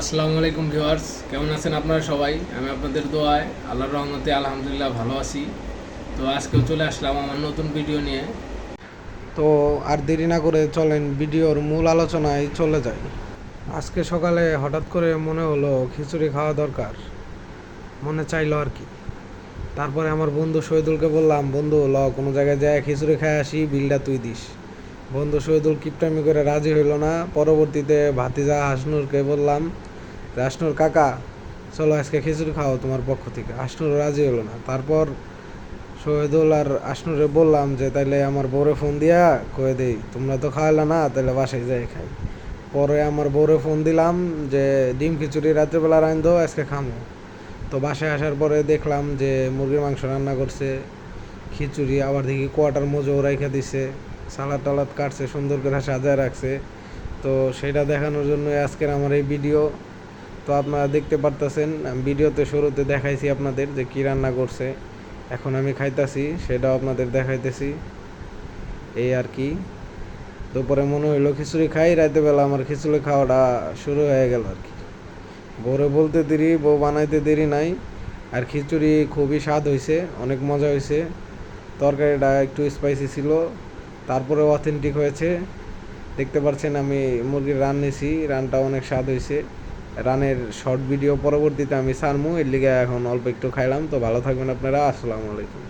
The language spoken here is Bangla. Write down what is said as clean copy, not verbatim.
আসসালামু আলাইকুম ভিউয়ার্স, কেমন আছেন আপনারা সবাই? আমি আপনাদের দোয়ায় আল্লাহর রহমতে আলহামদুলিল্লাহ ভালো আছি। তো আজকেও চলে আসলাম আমার নতুন ভিডিও নিয়ে। তো আর দেরি না করে চলেন ভিডিওর মূল আলোচনায় চলে যাই। আজকে সকালে হঠাৎ করে মনে হলো খিচুড়ি খাওয়া দরকার, মনে চাইলো আর কি। তারপরে আমার বন্ধু শহীদুলকে বললাম, বন্ধু কোনো জায়গায় যায় খিচুড়ি খাই আসি, বিলটা তুই দিস। বন্ধু শহীদুল কিপটামি করে রাজি হইলো না। পরবর্তীতে ভাতিজা হাসনুরকে বললাম যে, হাসনুর কাকা চলো আজকে খিচুড়ি খাও তোমার পক্ষ থেকে। হাসনুর রাজি হলো না। তারপর শহীদুল আর আশনুরে বললাম যে তাইলে আমার বউরে ফোন দিয়া কয়ে দেই, তোমরা তো খাওয়ালে না, তাহলে বাসায় যাই খাই। পরে আমার বউরে ফোন দিলাম যে ডিম খিচুড়ি রাত্রেবেলা রাঁধ দো, আজকে খামো। তো বাসায় আসার পরে দেখলাম যে মুরগির মাংস রান্না করছে, খিচুড়ি, আবার দেখি কোয়াটার মোজো রাইখা দিছে, সালাদ টালাদ কাটছে, সুন্দর করে সাজায় রাখছে। তো সেটা দেখানোর জন্য আজকের আমার এই ভিডিও। তো আপনারা দেখতে পারতেছেন, ভিডিওতে শুরুতে দেখাইছি আপনাদের যে কী রান্না করছে। এখন আমি খাইতাছি, সেটাও আপনাদের দেখাইতেছি, এই আর কি। দুপুরে মনে হইলো খিচুড়ি খাই, রাতে বেলা আমার খিচুড়ি খাওয়াটা শুরু হয়ে গেল আর কি। বউরে বলতে দেরি, বউ বানাইতে দেরি নাই। আর খিচুড়ি খুবই স্বাদ হয়েছে, অনেক মজা হয়েছে। তরকারিটা একটু স্পাইসি ছিল, তারপরে অথেন্টিক হয়েছে। দেখতে পাচ্ছেন আমি মুরগির রান নিছি, রানটা অনেক স্বাদ হয়েছে। রানের শর্ট ভিডিও পরবর্তীতে আমি ছাড়মু, এর লিগে এখন অল্প একটু খাইলাম। তো ভালো থাকবেন আপনারা, আসসালামু আলাইকুম।